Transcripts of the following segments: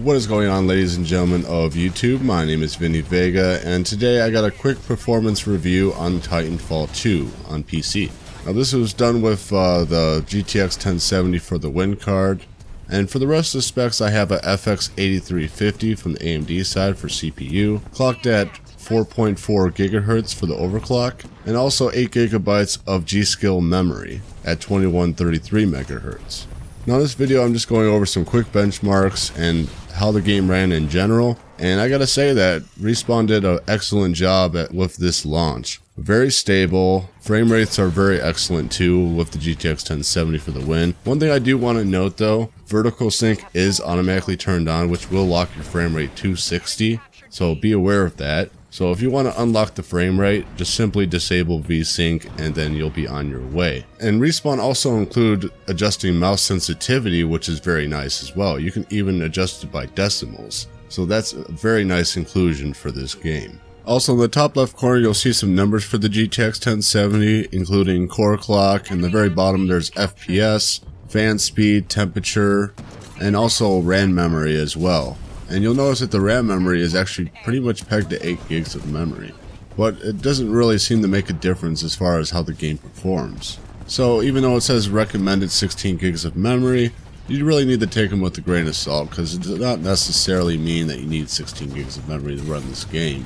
What is going on, ladies and gentlemen of YouTube? My name is EVGA, and today I got a quick performance review on Titanfall 2 on PC. Now this was done with the GTX 1070 for the win card, and for the rest of the specs I have a FX 8350 from the AMD side for CPU, clocked at 4.4 GHz for the overclock, and also 8 GB of G-Skill memory at 2133 MHz. Now in this video I'm just going over some quick benchmarks and how the game ran in general, and I gotta say that Respawn did an excellent job with this launch. Very stable, frame rates are very excellent too with the GTX 1070 for the win. One thing I do want to note though, vertical sync is automatically turned on, which will lock your frame rate to 60, so be aware of that. So if you want to unlock the frame rate, just simply disable VSync and then you'll be on your way. And Respawn also include adjusting mouse sensitivity, which is very nice as well. You can even adjust it by decimals. So that's a very nice inclusion for this game. Also in the top left corner you'll see some numbers for the GTX 1070, including core clock. In the very bottom there's FPS, fan speed, temperature, and also RAM memory as well. And you'll notice that the RAM memory is actually pretty much pegged to 8 gigs of memory. But it doesn't really seem to make a difference as far as how the game performs. So even though it says recommended 16 gigs of memory, you really need to take them with a grain of salt, because it does not necessarily mean that you need 16 gigs of memory to run this game.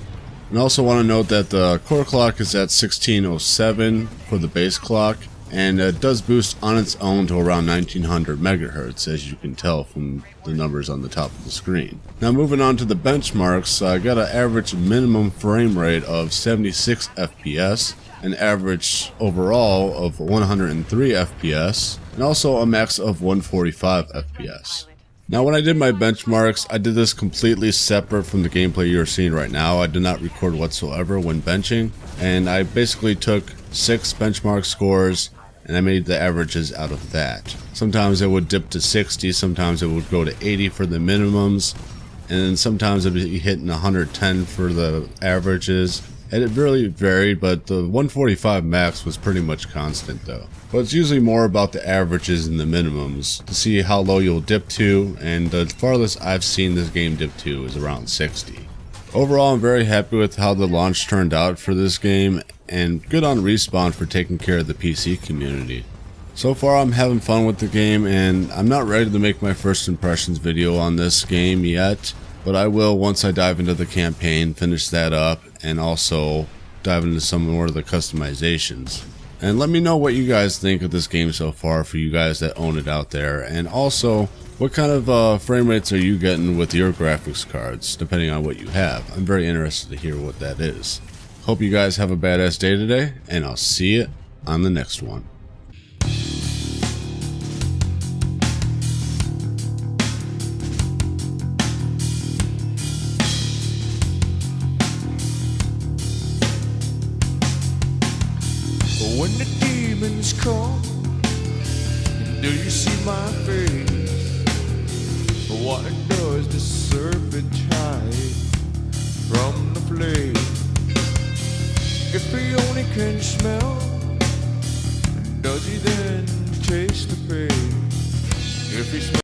And I also want to note that the core clock is at 1607 for the base clock, and it does boost on its own to around 1900 megahertz, as you can tell from the numbers on the top of the screen. Now moving on to the benchmarks, I got an average minimum frame rate of 76 FPS, an average overall of 103 FPS, and also a max of 145 FPS. Now when I did my benchmarks, I did this completely separate from the gameplay you're seeing right now. I did not record whatsoever when benching, and I basically took 6 benchmark scores and I made the averages out of that. Sometimes it would dip to 60, sometimes it would go to 80 for the minimums, and then sometimes it would be hitting 110 for the averages. And it really varied, but the 145 max was pretty much constant though. But it's usually more about the averages and the minimums to see how low you'll dip to, and the farthest I've seen this game dip to is around 60. Overall, I'm very happy with how the launch turned out for this game, and good on Respawn for taking care of the PC community. So far I'm having fun with the game, and I'm not ready to make my first impressions video on this game yet, but I will once I dive into the campaign, finish that up, and also dive into some more of the customizations. And let me know what you guys think of this game so far, for you guys that own it out there, and also what kind of frame rates are you getting with your graphics cards, depending on what you have. I'm very interested to hear what that is. Hope you guys have a badass day today, and I'll see you on the next one. When the demons come, do you see my face? What does the serpent hide from the flame? If he only can smell, does he then taste the pain? If he smells